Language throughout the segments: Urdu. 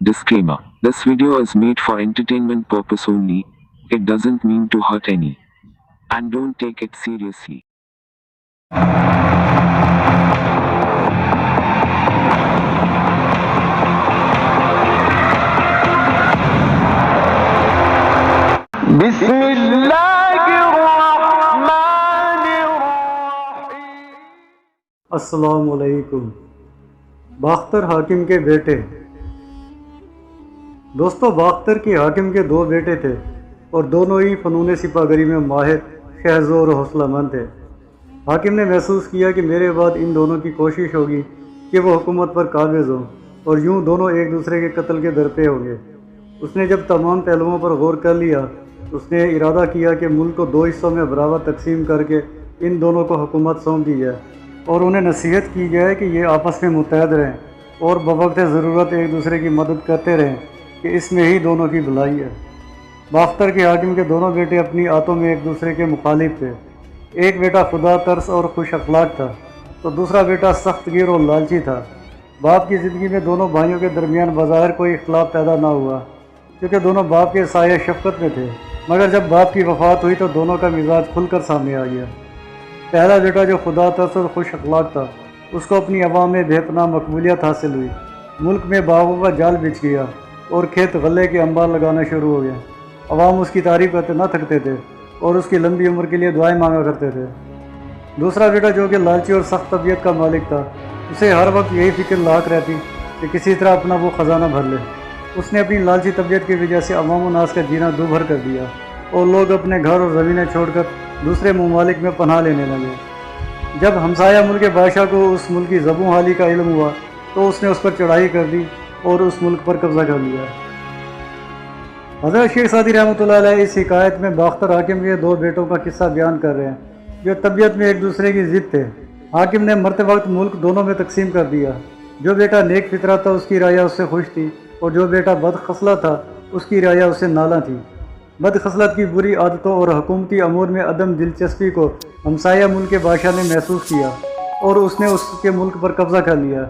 Disclaimer: this video is made for entertainment purpose only. It doesn't mean to hurt any. And don't take it seriously. السلام علیکم۔ باختر حاکم کے بیٹے۔ دوستو، باختر کی حاکم کے دو بیٹے تھے اور دونوں ہی فنون سپاہ گری میں ماہر، شہزور اور حوصلہ مند تھے۔ حاکم نے محسوس کیا کہ میرے بعد ان دونوں کی کوشش ہوگی کہ وہ حکومت پر قابض ہوں اور یوں دونوں ایک دوسرے کے قتل کے درپے ہوں گے۔ اس نے جب تمام پہلوؤں پر غور کر لیا تو اس نے ارادہ کیا کہ ملک کو دو حصوں میں برابر تقسیم کر کے ان دونوں کو حکومت سونپ دی جائے اور انہیں نصیحت کی جائے کہ یہ آپس میں متحد رہیں اور بوقت ضرورت ایک دوسرے کی مدد کرتے رہیں کہ اس میں ہی دونوں کی بھلائی ہے۔ باختر کے حاکم کے دونوں بیٹے اپنی آتوں میں ایک دوسرے کے مخالف تھے۔ ایک بیٹا خدا ترس اور خوش اخلاق تھا تو دوسرا بیٹا سخت گیر اور لالچی تھا۔ باپ کی زندگی میں دونوں بھائیوں کے درمیان بظاہر کوئی اختلاف پیدا نہ ہوا کیونکہ دونوں باپ کے سایہ شفقت میں تھے، مگر جب باپ کی وفات ہوئی تو دونوں کا مزاج کھل کر سامنے آ گیا۔ پہلا بیٹا جو خدا ترس اور خوش اخلاق تھا، اس کو اپنی عوام میں بے پناہ مقبولیت حاصل ہوئی۔ ملک میں باغوں کا جال بچھ گیا اور کھیت غلے کے انبار لگانا شروع ہو گئے۔ عوام اس کی تعریف کرتے نہ تھکتے تھے اور اس کی لمبی عمر کے لیے دعائیں مانگا کرتے تھے۔ دوسرا بیٹا جو کہ لالچی اور سخت طبیعت کا مالک تھا، اسے ہر وقت یہی فکر لاحق رہتی کہ کسی طرح اپنا وہ خزانہ بھر لے۔ اس نے اپنی لالچی طبیعت کی وجہ سے عوام و ناس کا جینا دو بھر کر دیا اور لوگ اپنے گھر اور زمینیں چھوڑ کر دوسرے ممالک میں پناہ لینے لگے۔ جب ہمسایہ ملک کے بادشاہ کو اس ملک کی زبوں حالی کا علم ہوا تو اس نے اس پر چڑھائی کر دی اور اس ملک پر قبضہ کر لیا۔ حضرت شیخ سعدی رحمۃ اللہ علیہ اس حکایت میں باختر حاکم کے دو بیٹوں کا قصہ بیان کر رہے ہیں جو طبیعت میں ایک دوسرے کی ضد تھے۔ حاکم نے مرتے وقت ملک دونوں میں تقسیم کر دیا۔ جو بیٹا نیک فطرت تھا اس کی رعایا اس سے خوش تھی اور جو بیٹا بد خصلت تھا اس کی رعایا اس سے نالاں تھی۔ بد خصلت کی بری عادتوں اور حکومتی امور میں عدم دلچسپی کو ہمسایہ ملک کے بادشاہ نے محسوس کیا اور اس نے اس کے ملک پر قبضہ کر لیا۔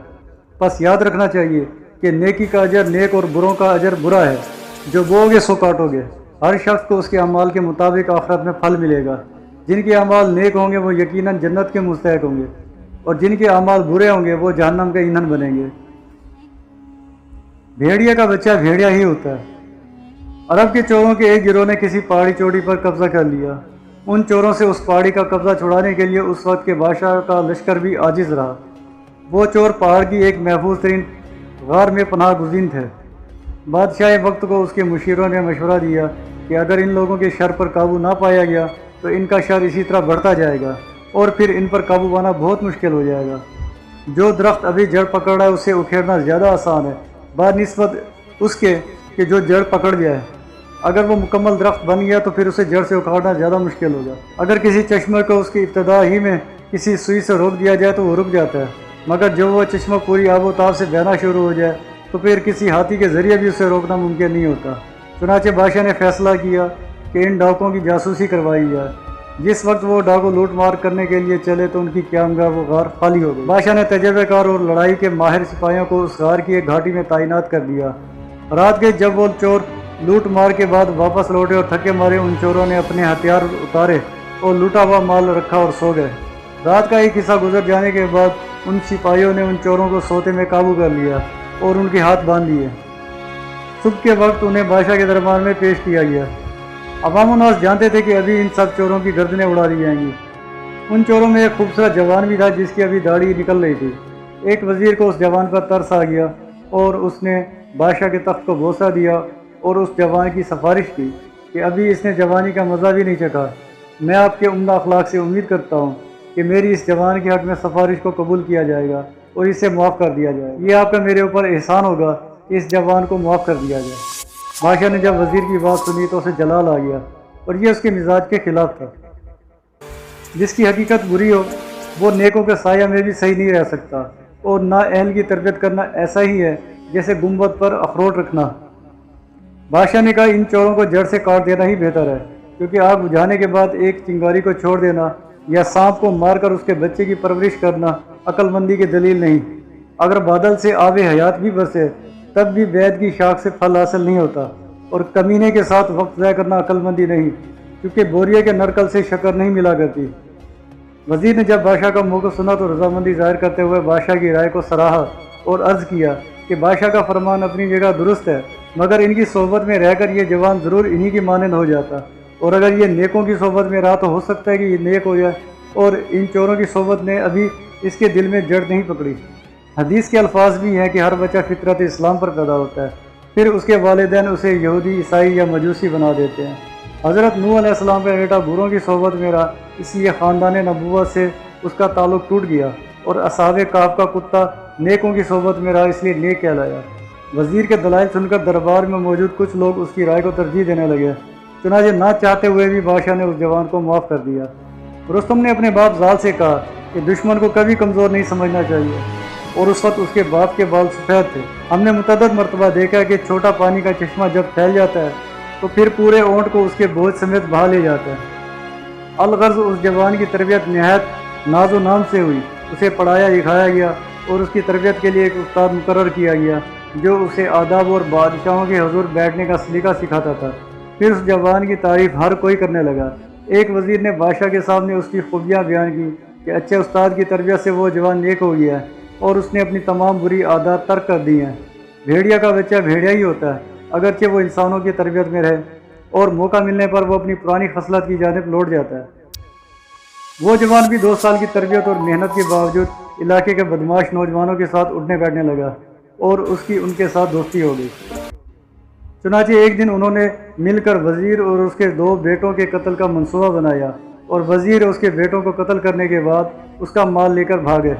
بس یاد رکھنا چاہیے کہ نیکی کا اجر نیک اور بروں کا اجر برا ہے۔ جو بو گے سو کاٹو گے۔ ہر شخص کو اس کے اعمال کے مطابق آخرت میں پھل ملے گا۔ جن کے اعمال نیک ہوں گے وہ یقیناً جنت کے مستحق ہوں گے اور جن کے اعمال برے ہوں گے وہ جہنم کے ایندھن بنیں گے۔ بھیڑیا کا بچہ بھیڑیا ہی ہوتا ہے۔ عرب کے چوروں کے ایک گروہ نے کسی پہاڑی چوٹی پر قبضہ کر لیا۔ ان چوروں سے اس پہاڑی کا قبضہ چھڑانے کے لیے اس وقت کے بادشاہ کا لشکر بھی عاجز رہا۔ وہ چور پہاڑ کی ایک محفوظ ترین غار میں پناہ گزین تھے۔ بادشاہ وقت کو اس کے مشیروں نے مشورہ دیا کہ اگر ان لوگوں کے شر پر قابو نہ پایا گیا تو ان کا شر اسی طرح بڑھتا جائے گا اور پھر ان پر قابو پانا بہت مشکل ہو جائے گا۔ جو درخت ابھی جڑ پکڑ رہا ہے اسے اکھیڑنا زیادہ آسان ہے بنسبت اس کے کہ جو جڑ پکڑ جائے۔ اگر وہ مکمل درخت بن گیا تو پھر اسے جڑ سے اکھاڑنا زیادہ مشکل ہوگا۔ اگر کسی چشمے کو اس کی ابتدا ہی میں کسی سوئی سے روک دیا جائے تو وہ رک جاتا ہے، مگر جب وہ چشمہ پوری آب و تاب سے بہنا شروع ہو جائے تو پھر کسی ہاتھی کے ذریعے بھی اسے روکنا ممکن نہیں ہوتا۔ چنانچہ بادشاہ نے فیصلہ کیا کہ ان ڈاکوں کی جاسوسی کروائی جائے۔ جس وقت وہ ڈاکو لوٹ مار کرنے کے لیے چلے تو ان کی قیامگاہ وہ غار خالی ہو گئی۔ بادشاہ نے تجربہ کار اور لڑائی کے ماہر سپاہیوں کو اس غار کی ایک گھاٹی میں تعینات کر دیا۔ رات کے جب وہ چور لوٹ مار کے بعد واپس لوٹے اور تھکے مارے ان چوروں نے اپنے ہتھیار اتارے اور لوٹا ہوا مال رکھا اور سو گئے۔ رات کا ایک حصہ گزر جانے کے بعد ان سپاہیوں نے ان چوروں کو سوتے میں قابو کر لیا اور ان کے ہاتھ باندھ دیے۔ صبح کے وقت انہیں بادشاہ کے دربار میں پیش کیا گیا۔ عوام و ناس جانتے تھے کہ ابھی ان سب چوروں کی گردنیں اڑا دی جائیں گی۔ ان چوروں میں ایک خوبصورت جوان بھی تھا جس کی ابھی داڑھی نکل رہی تھی۔ ایک وزیر کو اس جوان پر ترس آ گیا اور اس نے بادشاہ کے تخت کو بوسہ دیا اور اس جوان کی سفارش کی کہ ابھی اس نے جوانی کا مزہ بھی نہیں چکھا۔ میں آپ کے عمدہ اخلاق سے امید کرتا ہوں کہ میری اس جوان کے حق میں سفارش کو قبول کیا جائے گا اور اسے معاف کر دیا جائے گا۔ یہ آپ کا میرے اوپر احسان ہوگا کہ اس جوان کو معاف کر دیا جائے۔ بادشاہ نے جب وزیر کی بات سنی تو اسے جلال آ گیا اور یہ اس کے مزاج کے خلاف تھا۔ جس کی حقیقت بری ہو وہ نیکوں کے سایہ میں بھی صحیح نہیں رہ سکتا اور نا اہل کی تربیت کرنا ایسا ہی ہے جیسے گنبد پر اخروٹ رکھنا۔ بادشاہ نے کہا ان چوروں کو جڑ سے کاٹ دینا ہی بہتر ہے کیونکہ آگ بجھانے کے بعد ایک چنگاری کو چھوڑ دینا یا سانپ کو مار کر اس کے بچے کی پرورش کرنا عقل مندی کی دلیل نہیں۔ اگر بادل سے آب حیات بھی برسے تب بھی بیت کی شاخ سے پھل حاصل نہیں ہوتا، اور کمینے کے ساتھ وقت ضائع کرنا عقل مندی نہیں، کیونکہ بوریے کے نرکل سے شکر نہیں ملا کرتی۔ وزیر نے جب بادشاہ کا موقف سنا تو رضامندی ظاہر کرتے ہوئے بادشاہ کی رائے کو سراہا اور عرض کیا کہ بادشاہ کا فرمان اپنی جگہ درست ہے، مگر ان کی صحبت میں رہ کر یہ جوان ضرور انہی کی مانند ہو جاتا، اور اگر یہ نیکوں کی صحبت میں رہا تو ہو سکتا ہے کہ یہ نیک ہو جائے، اور ان چوروں کی صحبت نے ابھی اس کے دل میں جڑ نہیں پکڑی۔ حدیث کے الفاظ بھی ہیں کہ ہر بچہ فطرت اسلام پر پیدا ہوتا ہے، پھر اس کے والدین اسے یہودی، عیسائی یا مجوسی بنا دیتے ہیں۔ حضرت نوح علیہ السلام کا بیٹا بروں کی صحبت میں رہا، اس لیے خاندان نبوت سے اس کا تعلق ٹوٹ گیا، اور اصحاب کہف کا کتا نیکوں کی صحبت میں رہا، اس لیے نیک کہلایا۔ وزیر کے دلائل سن کر دربار میں موجود کچھ لوگ اس کی رائے کو ترجیح دینے لگے، چنانچہ نہ چاہتے ہوئے بھی بادشاہ نے اس جوان کو معاف کر دیا۔ رستم نے اپنے باپ زال سے کہا کہ دشمن کو کبھی کمزور نہیں سمجھنا چاہیے، اور اس وقت اس کے باپ کے بال سفید تھے۔ ہم نے متعدد مرتبہ دیکھا کہ چھوٹا پانی کا چشمہ جب پھیل جاتا ہے تو پھر پورے اونٹ کو اس کے بوجھ سمیت بہا لے جاتا ہے۔ الغرض اس جوان کی تربیت نہایت ناز و نام سے ہوئی، اسے پڑھایا لکھایا گیا اور اس کی تربیت کے لیے ایک استاد مقرر کیا گیا جو اسے آداب اور بادشاہوں کے حضور بیٹھنے کا سلیقہ سکھاتا تھا۔ پھر اس جوان کی تعریف ہر کوئی کرنے لگا۔ ایک وزیر نے بادشاہ کے سامنے اس کی خوبیاں بیان کی کہ اچھے استاد کی تربیت سے وہ جوان نیک ہو گیا ہے اور اس نے اپنی تمام بری عادات ترک کر دی ہیں۔ بھیڑیا کا بچہ بھیڑیا ہی ہوتا ہے، اگرچہ وہ انسانوں کی تربیت میں رہے، اور موقع ملنے پر وہ اپنی پرانی خصلت کی جانب لوٹ جاتا ہے۔ وہ جوان بھی 2 سال کی تربیت اور محنت کے باوجود علاقے کے بدماش نوجوانوں کے ساتھ اٹھنے بیٹھنے لگا، اور اس کی ان کے ساتھ دوستی ہو گئی۔ چنانچہ ایک دن انہوں نے مل کر وزیر اور اس کے 2 بیٹوں کے قتل کا منصوبہ بنایا، اور وزیر اور اس کے بیٹوں کو قتل کرنے کے بعد اس کا مال لے کر بھاگے۔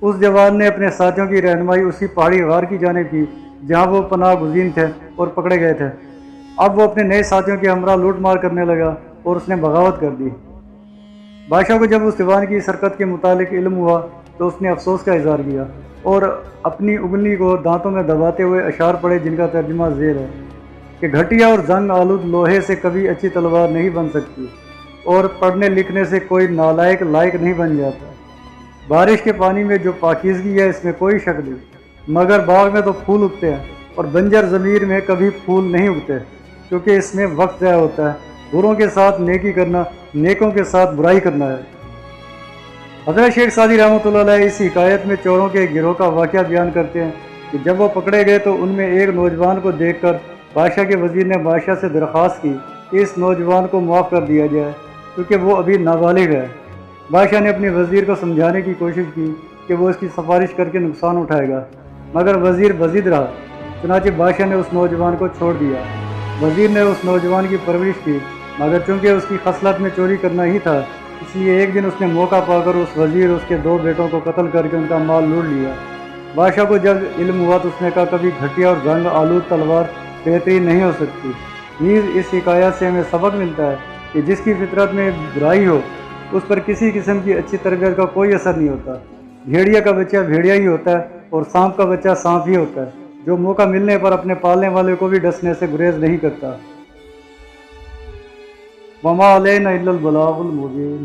اس جوان نے اپنے ساتھیوں کی رہنمائی اسی پہاڑی غار کی جانب کی جہاں وہ پناہ گزین تھے اور پکڑے گئے تھے۔ اب وہ اپنے نئے ساتھیوں کے ہمراہ لوٹ مار کرنے لگا اور اس نے بغاوت کر دی۔ بادشاہ کو جب اس جوان کی اس حرکت کے متعلق علم ہوا تو اس نے افسوس کا اظہار کیا اور اپنی انگلی کو دانتوں میں دباتے ہوئے اشعار پڑھے جن کا ترجمہ ذیل ہے کہ گھٹیا اور زنگ آلود لوہے سے کبھی اچھی تلوار نہیں بن سکتی، اور پڑھنے لکھنے سے کوئی نالائق لائق نہیں بن جاتا۔ بارش کے پانی میں جو پاکیزگی ہے اس میں کوئی شک نہیں، مگر باغ میں تو پھول اگتے ہیں اور بنجر ضمیر میں کبھی پھول نہیں اگتے، کیونکہ اس میں وقت ضائع ہوتا ہے۔ بروں کے ساتھ نیکی کرنا، نیکوں کے ساتھ برائی کرنا ہے۔ حضرت شیخ سعدی رحمۃ اللہ علیہ اس حکایت میں چوروں کے گروہ کا واقعہ بیان کرتے ہیں کہ جب وہ پکڑے گئے تو ان میں ایک نوجوان کو دیکھ کر بادشاہ کے وزیر نے بادشاہ سے درخواست کی کہ اس نوجوان کو معاف کر دیا جائے کیونکہ وہ ابھی نابالغ ہے۔ بادشاہ نے اپنے وزیر کو سمجھانے کی کوشش کی کہ وہ اس کی سفارش کر کے نقصان اٹھائے گا، مگر وزیر بضد رہا، چنانچہ بادشاہ نے اس نوجوان کو چھوڑ دیا۔ وزیر نے اس نوجوان کی پرورش کی، مگر چونکہ اس کی خصلت میں چوری کرنا ہی تھا، اس لیے ایک دن اس نے موقع پا کر اس وزیر اور اس کے 2 بیٹوں کو قتل کر کے ان کا مال لوٹ لیا۔ بادشاہ کو جب علم ہوا تو اس نے کہا کبھی گھٹیا اور زنگ آلود تلوار بہترین نہیں ہو سکتی۔ نیز اس حکایت سے ہمیں سبق ملتا ہے کہ جس کی فطرت میں برائی ہو اس پر کسی قسم کی اچھی تربیت کا کوئی اثر نہیں ہوتا۔ بھیڑیا کا بچہ بھیڑیا ہی ہوتا ہے اور سانپ کا بچہ سانپ ہی ہوتا ہے، جو موقع ملنے پر اپنے پالنے والے کو بھی ڈسنے سے گریز نہیں کرتا۔ وما علینا الا البلاغ المبین۔